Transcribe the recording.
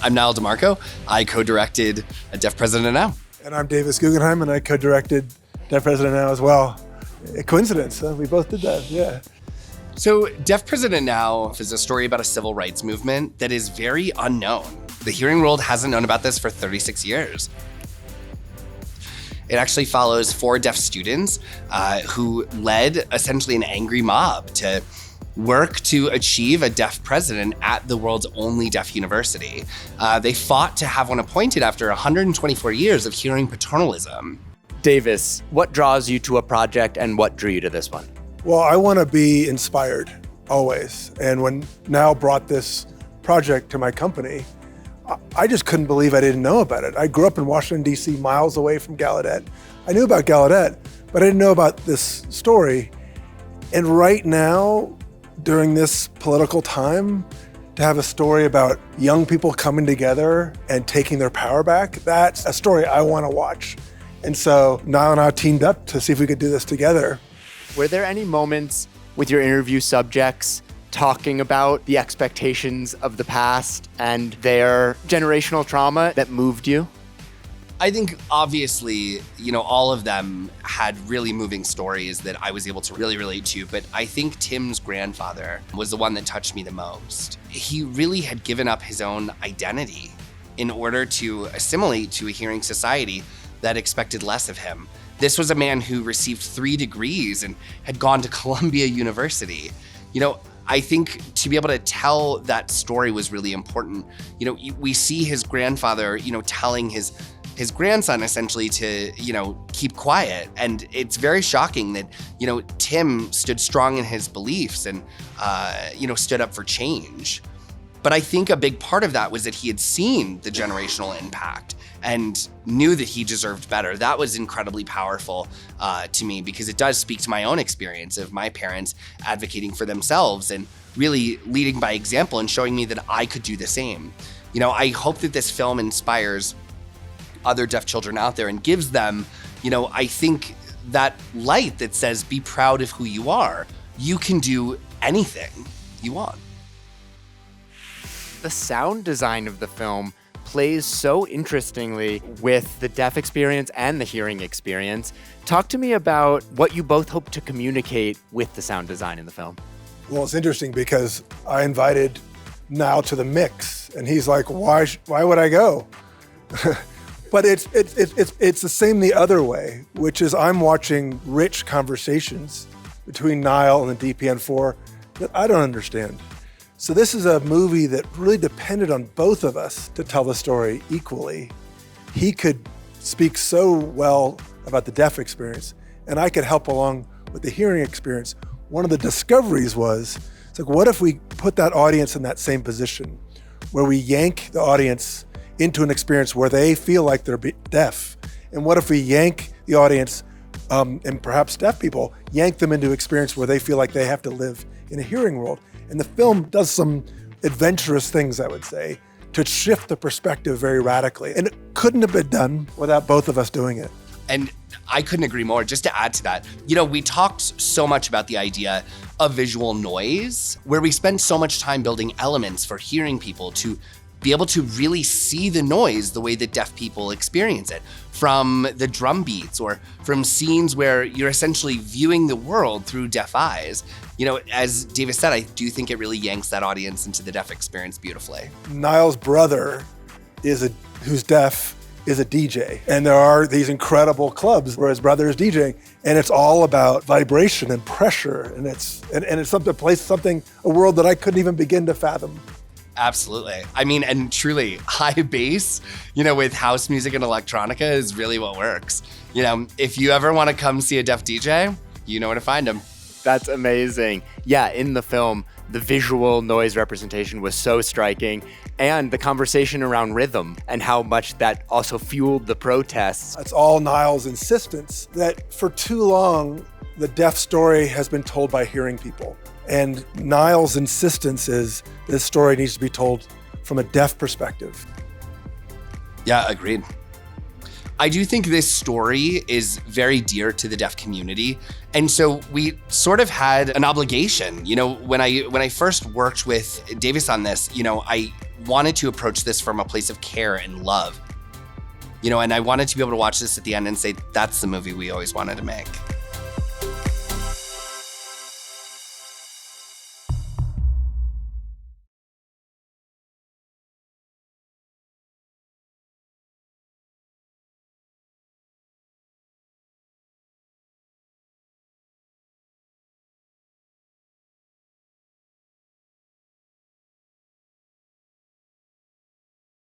I'm Nyle DiMarco. I co-directed Deaf President Now. And I'm Davis Guggenheim, and I co-directed Deaf President Now as well. A coincidence, huh? We both did that, yeah. So Deaf President Now is a story about a civil rights movement that is very unknown. The hearing world hasn't known about this for 36 years. It actually follows 4 deaf students who led essentially an angry mob to work to achieve a deaf president at the world's only deaf university. They fought to have one appointed after 124 years of hearing paternalism. Davis, what draws you to a project and what drew you to this one? Well, I want to be inspired, always. And when Nyle brought this project to my company, I just couldn't believe I didn't know about it. I grew up in Washington, D.C., miles away from Gallaudet. I knew about Gallaudet, but I didn't know about this story. And right now, during this political time, to have a story about young people coming together and taking their power back, that's a story I want to watch. And so Nyle and I teamed up to see if we could do this together. Were there any moments with your interview subjects talking about the expectations of the past and their generational trauma that moved you? I think obviously, all of them had really moving stories that I was able to really relate to, but I think Tim's grandfather was the one that touched me the most. He really had given up his own identity in order to assimilate to a hearing society that expected less of him. This was a man who received 3 degrees and had gone to Columbia University. I think to be able to tell that story was really important. We see his grandfather, telling his grandson essentially to, keep quiet. And it's very shocking that, Tim stood strong in his beliefs and, stood up for change. But I think a big part of that was that he had seen the generational impact and knew that he deserved better. That was incredibly powerful to me because it does speak to my own experience of my parents advocating for themselves and really leading by example and showing me that I could do the same. I hope that this film inspires other deaf children out there and gives them, I think that light that says, be proud of who you are. You can do anything you want. The sound design of the film plays so interestingly with the deaf experience and the hearing experience. Talk to me about what you both hope to communicate with the sound design in the film. Well, it's interesting because I invited Nyle to the mix, and he's like, why would I go? But it's the same the other way, which is I'm watching rich conversations between Nyle and the DPN4 that I don't understand. So this is a movie that really depended on both of us to tell the story equally. He could speak so well about the deaf experience, and I could help along with the hearing experience. One of the discoveries was, it's like, what if we put that audience in that same position, where we yank the audience into an experience where they feel like they're deaf? And what if we yank the audience, and perhaps deaf people, yank them into an experience where they feel like they have to live in a hearing world? And the film does some adventurous things, I would say, to shift the perspective very radically. And it couldn't have been done without both of us doing it. And I couldn't agree more. Just to add to that, we talked so much about the idea of visual noise, where we spend so much time building elements for hearing people to be able to really see the noise the way that deaf people experience it, from the drum beats or from scenes where you're essentially viewing the world through deaf eyes. As Davis said, I do think it really yanks that audience into the deaf experience beautifully. Nyle's brother who's deaf is a DJ, and there are these incredible clubs where his brother is DJing, and it's all about vibration and pressure, and it's a world that I couldn't even begin to fathom. Absolutely. And truly, high bass, with house music and electronica is really what works. If you ever want to come see a deaf DJ, you know where to find him. That's amazing. Yeah, in the film, the visual noise representation was so striking, and the conversation around rhythm and how much that also fueled the protests. It's all Nyle's insistence that for too long, the deaf story has been told by hearing people. And Nyle's insistence is this story needs to be told from a deaf perspective. Yeah, agreed. I do think this story is very dear to the deaf community. And so we sort of had an obligation. When I first worked with Davis on this, I wanted to approach this from a place of care and love. And I wanted to be able to watch this at the end and say, that's the movie we always wanted to make.